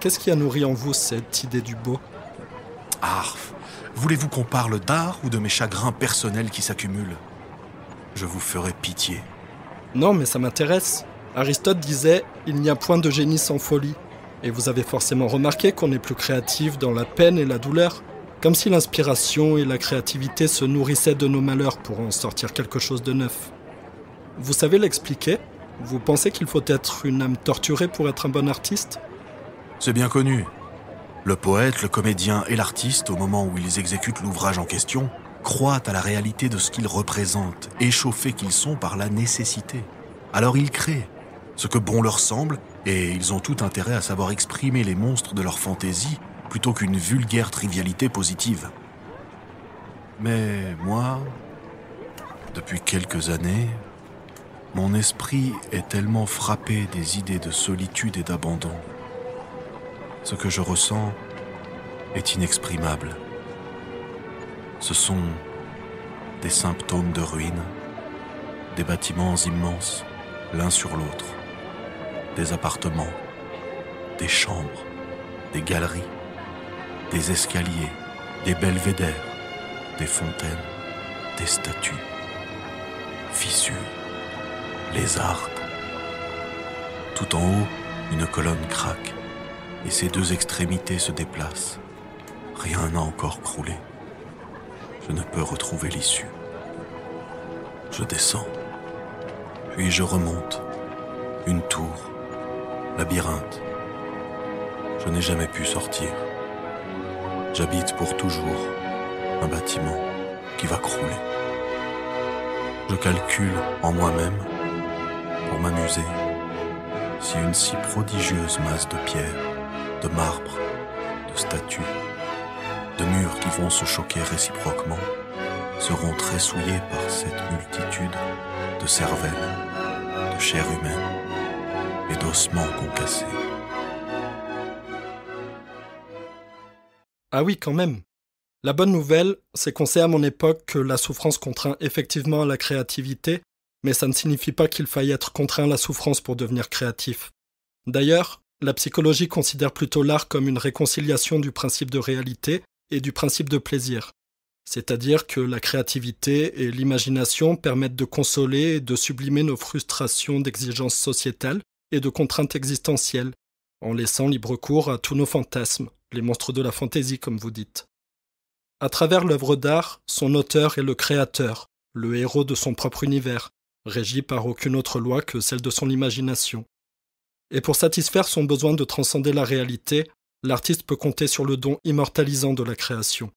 Qu'est-ce qui a nourri en vous cette idée du beau? Ah, voulez-vous qu'on parle d'art ou de mes chagrins personnels qui s'accumulent? Je vous ferai pitié. Non, mais ça m'intéresse. Aristote disait « Il n'y a point de génie sans folie ». Et vous avez forcément remarqué qu'on est plus créatif dans la peine et la douleur. Comme si l'inspiration et la créativité se nourrissaient de nos malheurs pour en sortir quelque chose de neuf. Vous savez l'expliquer? Vous pensez qu'il faut être une âme torturée pour être un bon artiste? C'est bien connu. Le poète, le comédien et l'artiste, au moment où ils exécutent l'ouvrage en question, croient à la réalité de ce qu'ils représentent, échauffés qu'ils sont par la nécessité. Alors ils créent ce que bon leur semble, et ils ont tout intérêt à savoir exprimer les monstres de leur fantaisie plutôt qu'une vulgaire trivialité positive. Mais moi, depuis quelques années, mon esprit est tellement frappé des idées de solitude et d'abandon. Ce que je ressens est inexprimable. Ce sont des symptômes de ruine, des bâtiments immenses, l'un sur l'autre, des appartements, des chambres, des galeries, des escaliers, des belvédères, des fontaines, des statues, fissures, lézardes. Tout en haut, une colonne craque, et ses deux extrémités se déplacent. Rien n'a encore croulé. Je ne peux retrouver l'issue. Je descends, puis je remonte. Une tour, labyrinthe. Je n'ai jamais pu sortir. J'habite pour toujours un bâtiment qui va crouler. Je calcule en moi-même, pour m'amuser, si une si prodigieuse masse de pierre, de marbre, de statues, de murs qui vont se choquer réciproquement, seront tressouillés par cette multitude de cervelles, de chair humaine et d'ossements concassés. Ah oui, quand même. La bonne nouvelle, c'est qu'on sait à mon époque que la souffrance contraint effectivement à la créativité, mais ça ne signifie pas qu'il faille être contraint à la souffrance pour devenir créatif. D'ailleurs, la psychologie considère plutôt l'art comme une réconciliation du principe de réalité et du principe de plaisir. C'est-à-dire que la créativité et l'imagination permettent de consoler et de sublimer nos frustrations d'exigences sociétales et de contraintes existentielles, en laissant libre cours à tous nos fantasmes, les monstres de la fantaisie comme vous dites. À travers l'œuvre d'art, son auteur est le créateur, le héros de son propre univers, régi par aucune autre loi que celle de son imagination. Et pour satisfaire son besoin de transcender la réalité, l'artiste peut compter sur le don immortalisant de la création.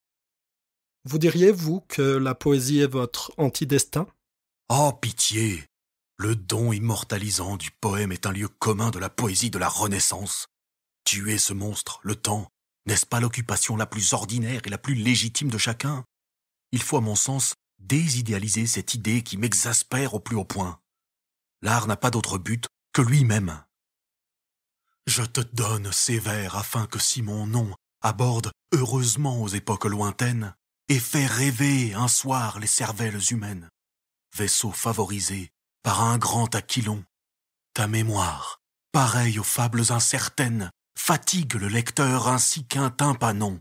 Vous diriez, vous, que la poésie est votre antidestin? Oh, pitié! Le don immortalisant du poème est un lieu commun de la poésie de la Renaissance. Tuer ce monstre, le temps, n'est-ce pas l'occupation la plus ordinaire et la plus légitime de chacun? Il faut, à mon sens, désidéaliser cette idée qui m'exaspère au plus haut point. L'art n'a pas d'autre but que lui-même. Je te donne ces vers afin que si mon nom aborde heureusement aux époques lointaines et fait rêver un soir les cervelles humaines, vaisseau favorisé par un grand Aquilon, ta mémoire, pareille aux fables incertaines, fatigue le lecteur ainsi qu'un tympanon,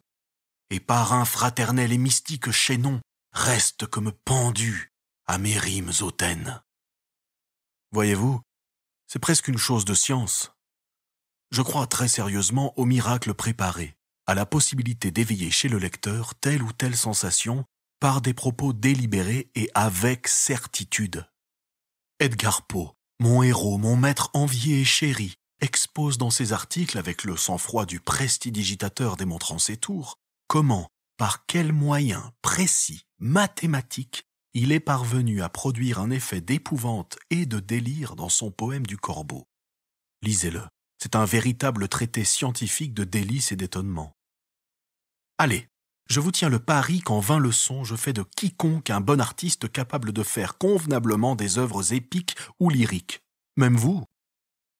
et par un fraternel et mystique chaînon reste comme pendu à mes rimes hautaines. Voyez-vous, c'est presque une chose de science. Je crois très sérieusement au miracle préparé, à la possibilité d'éveiller chez le lecteur telle ou telle sensation par des propos délibérés et avec certitude. Edgar Poe, mon héros, mon maître envié et chéri, expose dans ses articles, avec le sang-froid du prestidigitateur démontrant ses tours, comment, par quels moyens précis, mathématiques, il est parvenu à produire un effet d'épouvante et de délire dans son poème du Corbeau. Lisez-le, c'est un véritable traité scientifique de délices et d'étonnement. Allez, je vous tiens le pari qu'en 20 leçons, je fais de quiconque un bon artiste capable de faire convenablement des œuvres épiques ou lyriques. Même vous,